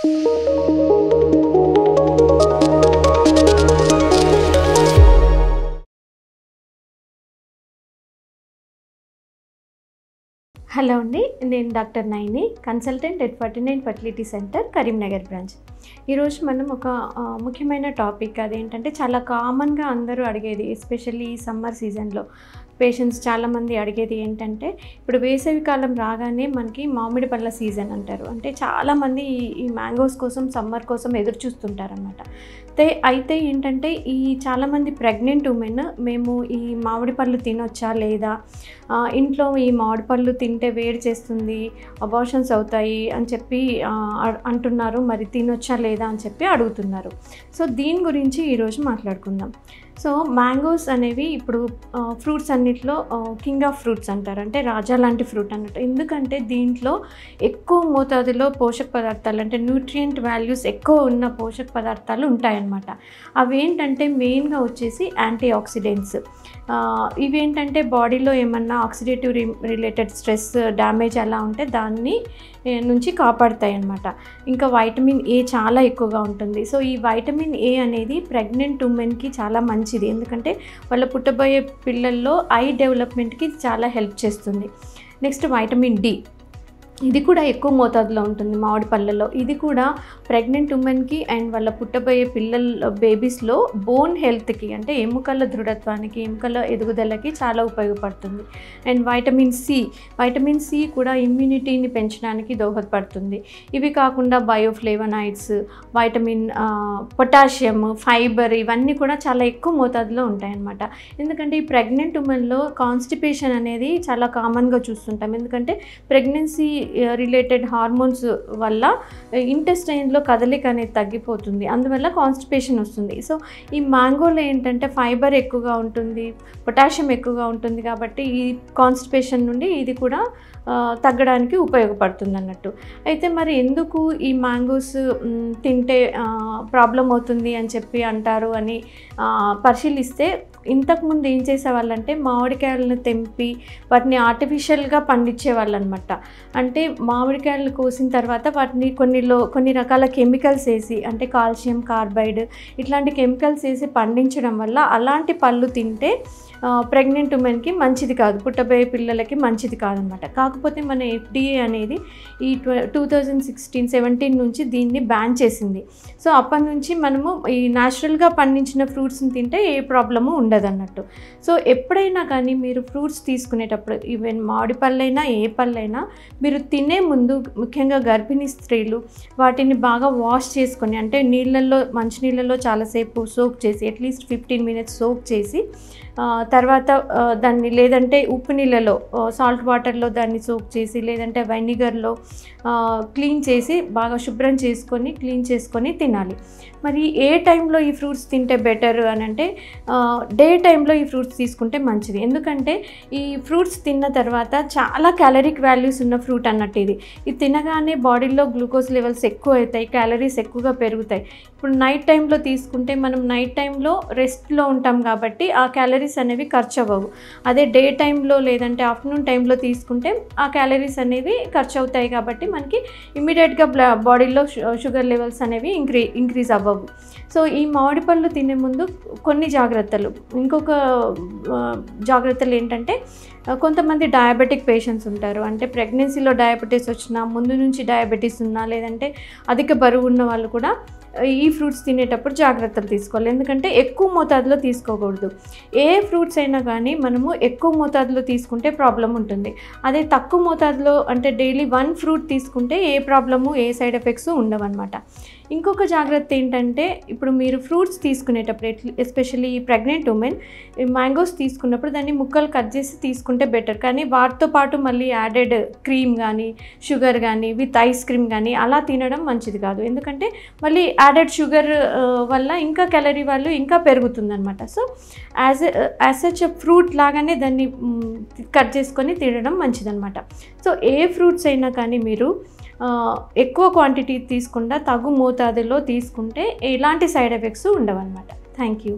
Hello అండి, నేను doctor Naini, consultant at 49 fertility centre, Karimnagar branch. ఈరోజు మనం ఒక ముఖ్యమైన టాపిక్, అదేంటంటే చాలా కామన్గా అందరూ అడిగేది, ఎస్పెషల్లీ ఈ సమ్మర్ సీజన్లో పేషెంట్స్ చాలామంది అడిగేది ఏంటంటే, ఇప్పుడు వేసవికాలం రాగానే మనకి మామిడి పళ్ళ సీజన్ అంటారు. అంటే చాలామంది ఈ మ్యాంగోస్ కోసం, సమ్మర్ కోసం ఎదురు చూస్తుంటారనమాట. అయితే ఏంటంటే, ఈ చాలామంది ప్రెగ్నెంట్ ఉమెన్ మేము ఈ మామిడి పళ్ళు తినొచ్చా లేదా, ఇంట్లో ఈ మామిడి పళ్ళు తింటే వేడి చేస్తుంది, అబార్షన్స్ అవుతాయి అని చెప్పి అంటున్నారు. మరి తినొచ్చా లేదా అని చెప్పి అడుగుతున్నారు. సో దీని గురించి ఈరోజు మాట్లాడుకుందాం. సో మ్యాంగోస్ అనేవి ఇప్పుడు ఫ్రూట్స్ అన్నిట్లో కింగ్ ఆఫ్ ఫ్రూట్స్ అంటారు, అంటే రాజా లాంటి ఫ్రూట్ అన్నట్టు. ఎందుకంటే దీంట్లో ఎక్కువ మోతాదులో పోషక పదార్థాలు, అంటే న్యూట్రియంట్ వాల్యూస్ ఎక్కువ ఉన్న పోషక పదార్థాలు ఉంటాయన్నమాట. అవి ఏంటంటే మెయిన్గా వచ్చేసి యాంటీ ఆక్సిడెంట్స్. ఇవేంటంటే బాడీలో ఏమన్నా ఆక్సిడేటివ్ రిలేటెడ్ స్ట్రెస్, డ్యామేజ్ అలా ఉంటే దాన్ని నుంచి కాపాడుతాయి అన్నమాట. ఇంకా వైటమిన్ ఏ చాలా ఎక్కువగా ఉంటుంది. సో ఈ వైటమిన్ ఏ అనేది ప్రెగ్నెంట్ ఉమెన్కి చాలా మంచిది, ఎందుకంటే వాళ్ళ పుట్టబోయే పిల్లల్లో ఐ డెవలప్మెంట్కి చాలా హెల్ప్ చేస్తుంది. నెక్స్ట్ వైటమిన్ డి, ఇది కూడా ఎక్కువ మోతాదులో ఉంటుంది మామిడి పళ్ళల్లో. ఇది కూడా ప్రెగ్నెంట్ ఉమెన్కి అండ్ వాళ్ళ పుట్టబోయే బేబీస్లో బోన్ హెల్త్కి, అంటే ఎముకల దృఢత్వానికి, ఎముకల ఎదుగుదలకి చాలా ఉపయోగపడుతుంది. అండ్ వైటమిన్ సి కూడా ఇమ్యూనిటీని పెంచడానికి దోహదపడుతుంది. ఇవి కాకుండా బయోఫ్లేవనాయిడ్స్, వైటమిన్ పొటాషియం, ఫైబర్, ఇవన్నీ కూడా చాలా ఎక్కువ మోతాదులో ఉంటాయన్నమాట. ఎందుకంటే ఈ ప్రెగ్నెంట్ ఉమెన్లో కాన్స్టిపేషన్ అనేది చాలా కామన్గా చూస్తుంటాం. ఎందుకంటే ప్రెగ్నెన్సీ రిలేటెడ్ హార్మోన్స్ వల్ల ఇంటెస్టైన్లో కదలిక అనేది తగ్గిపోతుంది, అందువల్ల కాన్స్టిపేషన్ వస్తుంది. సో ఈ మ్యాంగోలో ఏంటంటే ఫైబర్ ఎక్కువగా ఉంటుంది, పొటాషియం ఎక్కువగా ఉంటుంది, కాబట్టి ఈ కాన్స్టిపేషన్ నుండి ఇది కూడా తగ్గడానికి ఉపయోగపడుతుంది అన్నట్టు. అయితే మరి ఎందుకు ఈ మ్యాంగోస్ తింటే ప్రాబ్లం అవుతుంది అని చెప్పి అంటారు అని పరిశీలిస్తే, ఇంతకుముందు ఏం చేసేవాళ్ళంటే మామిడికాయలను తెంపి వాటిని ఆర్టిఫిషియల్గా పండించేవాళ్ళు అనమాట. అంటే మామిడికాయలు కోసిన తర్వాత వాటిని కొన్ని రకాల కెమికల్స్ వేసి, అంటే కాల్షియం కార్బైడ్ ఇట్లాంటి కెమికల్స్ వేసి పండించడం వల్ల అలాంటి పళ్ళు తింటే ప్రెగ్నెంట్ ఉమెన్కి మంచిది కాదు, పుట్టబోయే పిల్లలకి మంచిది కాదనమాట. కాకపోతే మన FDA అనేది ఈ 2016-17 నుంచి దీన్ని బ్యాన్ చేసింది. సో అప్పటి నుంచి మనము ఈ న్యాచురల్గా పండించిన ఫ్రూట్స్ని తింటే ఏ ప్రాబ్లము ఉండదు అన్నట్టు. సో ఎప్పుడైనా కానీ మీరు ఫ్రూట్స్ తీసుకునేటప్పుడు, ఈవెన్ మామిడి పళ్ళైనా ఏ పళ్ళైనా, మీరు తినే ముందు ముఖ్యంగా గర్భిణీ స్త్రీలు వాటిని బాగా వాష్ చేసుకొని, అంటే మంచినీళ్ళల్లో చాలాసేపు సోక్ చేసి, అట్లీస్ట్ 15 minutes సోక్ చేసి, తర్వాత దాన్ని లేదంటే ఉప్పు నీళ్ళలో, సాల్ట్ వాటర్లో దాన్ని సోక్ చేసి, లేదంటే వెనిగర్లో క్లీన్ చేసి బాగా శుభ్రం చేసుకొని క్లీన్ చేసుకొని తినాలి. మరి ఏ టైంలో ఈ ఫ్రూట్స్ తింటే బెటర్ అని అంటే, డే టైంలో ఈ ఫ్రూట్స్ తీసుకుంటే మంచిది. ఎందుకంటే ఈ ఫ్రూట్స్ తిన్న తర్వాత చాలా క్యాలరిక్ వాల్యూస్ ఉన్న ఫ్రూట్ అన్నట్టు ఇది తినగానే బాడీలో గ్లూకోజ్ లెవెల్స్ ఎక్కువ అవుతాయి, క్యాలరీస్ ఎక్కువగా పెరుగుతాయి. ఇప్పుడు నైట్ టైంలో తీసుకుంటే, మనం నైట్ టైంలో రెస్ట్లో ఉంటాం కాబట్టి ఆ క్యాలరీస్ అనేవి ఖర్చు అవ్వవు. అదే డే టైంలో లేదంటే ఆఫ్టర్నూన్ టైంలో తీసుకుంటే ఆ క్యాలరీస్ అనేవి ఖర్చు అవుతాయి, కాబట్టి మనకి ఇమ్మీడియట్గా బాడీలో షుగర్ లెవెల్స్ అనేవి ఇంక్రీజ్ అవ్వవు. సో ఈ మామిడి పళ్ళు తినే ముందు కొన్ని జాగ్రత్తలు, ఇంకొక జాగ్రత్తలు ఏంటంటే, కొంతమంది డయాబెటిక్ పేషెంట్స్ ఉంటారు, అంటే ప్రెగ్నెన్సీలో డయాబెటీస్ వచ్చినా, ముందు నుంచి డయాబెటీస్ ఉన్నా, లేదంటే అధిక బరువు ఉన్న వాళ్ళు కూడా ఈ ఫ్రూట్స్ తినేటప్పుడు జాగ్రత్తలు తీసుకోవాలి. ఎందుకంటే ఎక్కువ మోతాదులో తీసుకోకూడదు. ఏ ఫ్రూట్స్ అయినా కానీ మనము ఎక్కువ మోతాదులో తీసుకుంటే ప్రాబ్లం ఉంటుంది. అదే తక్కువ మోతాదులో, అంటే డైలీ 1 ఫ్రూట్ తీసుకుంటే ఏ ప్రాబ్లము, ఏ సైడ్ ఎఫెక్ట్స్ ఉండవన్నమాట. ఇంకొక జాగ్రత్త ఏంటంటే, ఇప్పుడు మీరు ఫ్రూట్స్ తీసుకునేటప్పుడు, ఎస్పెషల్లీ ఈ ప్రెగ్నెంట్ ఉమెన్ మ్యాంగోస్ తీసుకున్నప్పుడు దాన్ని ముక్కలు కట్ చేసి తీసుకుంటే బెటర్. కానీ వాటితో పాటు మళ్ళీ యాడెడ్ క్రీమ్ కానీ, షుగర్ కానీ, విత్ ఐస్ క్రీమ్ కానీ అలా తినడం మంచిది కాదు. ఎందుకంటే మళ్ళీ యాడెడ్ షుగర్ వల్ల ఇంకా క్యాలరీ వాల్యూ ఇంకా పెరుగుతుందన్నమాట. సో యాజ్ సచ్ ఫ్రూట్ లాగానే దాన్ని కట్ చేసుకొని తినడం మంచిదన్నమాట. సో ఏ ఫ్రూట్స్ అయినా కానీ మీరు ఎక్కువ క్వాంటిటీ తీసుకుండా తగు మోతాదులో తీసుకుంటే ఎలాంటి సైడ్ ఎఫెక్ట్స్ ఉండవన్నమాట. Thank you.